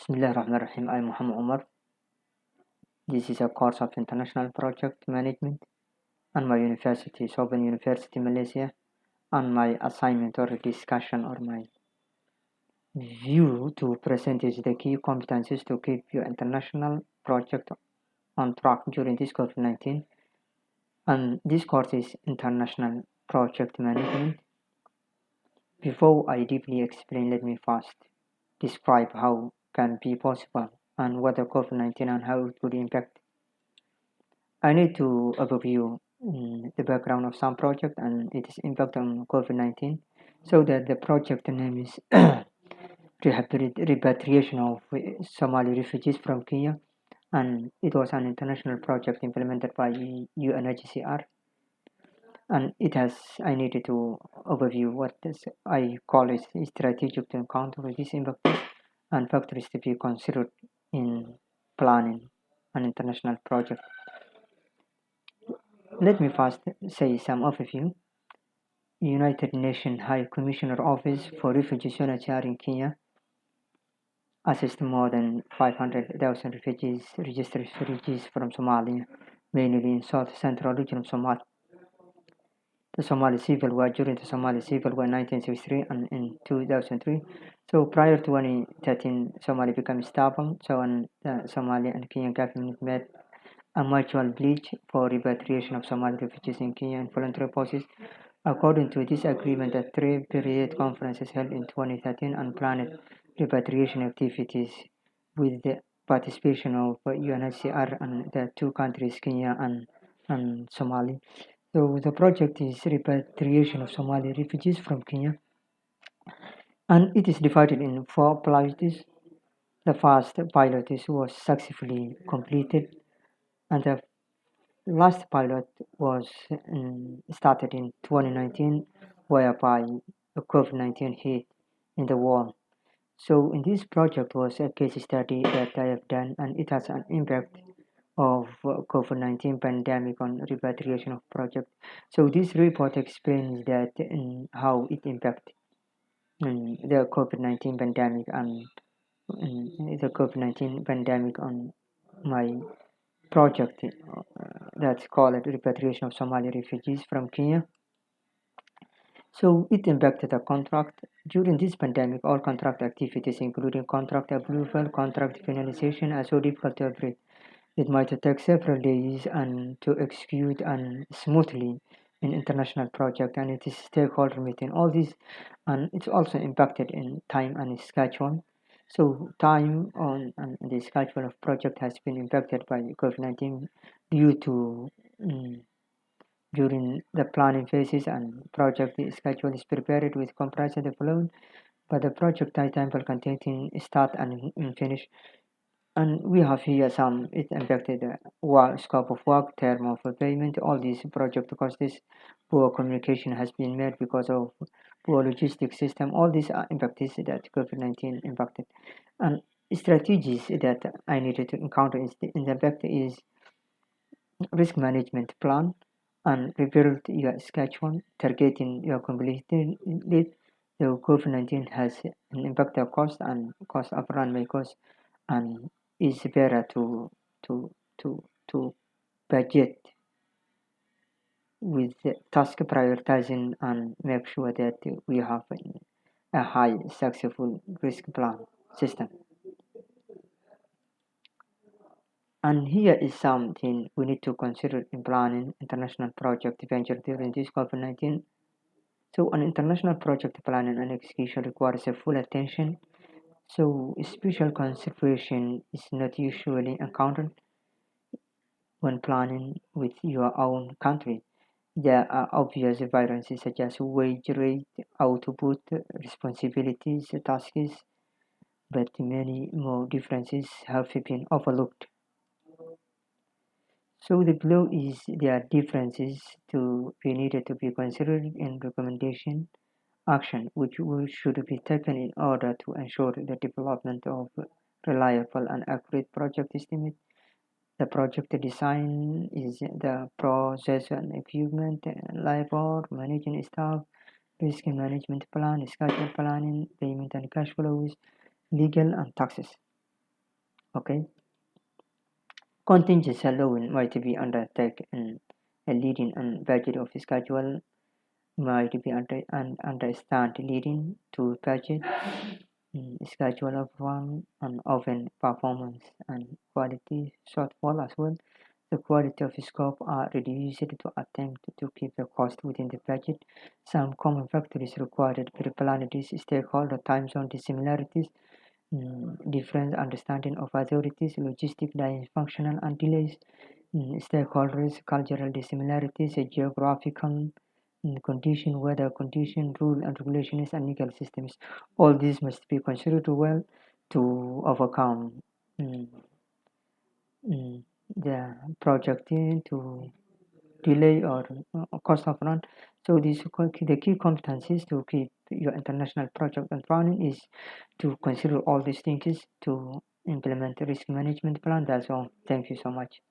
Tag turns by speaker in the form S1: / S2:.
S1: Bismillahirrahmanirrahim. I'm Muhammad Omar. This is a course of International Project Management and my university is Open University Malaysia, and my assignment or discussion or my view to present is the key competencies to keep your international project on track during this COVID-19, and this course is International Project Management. Before I deeply explain, let me first describe how can be possible and what the COVID-19 and how it could impact. I need to overview the background of some project and its impact on COVID-19. So that the project name is repatriation of Somali refugees from Kenya, and it was an international project implemented by UNHCR. And it has, I needed to overview what this, I call it strategic to encounter this impact and factors to be considered in planning an international project. Let me first say some overview. United Nations High Commissioner Office for Refugees UNHCR in Kenya assist more than 500,000 registered refugees from Somalia, mainly in South Central region of Somalia. The Somali Civil War, during the Somali Civil War 1963 and in 2003. So prior to 2013, Somalia became stable. So and the Somali and Kenyan government made a mutual pledge for repatriation of Somali refugees in Kenya and voluntary process. According to this agreement, a three-period conferences held in 2013 and planned repatriation activities with the participation of UNHCR and the two countries, Kenya and Somalia. So the project is repatriation of Somali refugees from Kenya, and it is divided in four pilots. The first pilot was successfully completed, and the last pilot was started in 2019, whereby the COVID-19 hit in the world. So in this project was a case study that I have done, and it has an impact of COVID-19 pandemic on repatriation of project. So this report explains that how it impact the COVID-19 pandemic and the COVID-19 pandemic on my project that's called repatriation of Somali refugees from Kenya. So it impacted the contract. During this pandemic, all contract activities, including contract approval, contract finalization, are so difficult to operate. It might take several days and to execute and smoothly an international project, and it is stakeholder meeting. All this, and it's also impacted in time and schedule. So time on and the schedule of project has been impacted by COVID-19 due to during the planning phases and project schedule is prepared with compression the following, but the project timetable containing start and finish. And we have here some, it impacted the scope of work, term of payment, all these project costs, poor communication has been made because of poor logistics system, all these are impacts that COVID-19 impacted. And strategies that I needed to encounter in the impact is risk management plan and rebuild your schedule, targeting your completion date. The COVID-19 has an impact on cost and cost upfront may cost, and it's better to to to budget with the task prioritizing and make sure that we have a high successful risk plan system. And here is something we need to consider in planning international project venture during this COVID-19. So an international project planning and execution requires a full attention. So special consideration is not usually encountered when planning with your own country. There are obvious variances such as wage rate, output, responsibilities, tasks, but many more differences have been overlooked. So the below is there are differences to be needed to be considered in recommendation action which should be taken in order to ensure the development of reliable and accurate project estimate. The project design is the process and equipment, labor, managing staff, risk management plan, schedule planning, payment and cash flows, legal and taxes. Okay, contingency alone might be undertaken, leading and budget of schedule might be understand leading to budget, schedule of one and often performance and quality shortfall as well. The quality of scope are reduced to attempt to keep the cost within the budget. Some common factors required pre-planned stakeholder time zone dissimilarities, different understanding of authorities, logistic functional and delays, stakeholders, cultural dissimilarities, geographical condition, weather condition, rule and regulations, and legal systems. All these must be considered well to overcome mm, the project to delay or cost of run. So the key competencies to keep your international project and running is to consider all these things to implement a risk management plan. That's all. Thank you so much.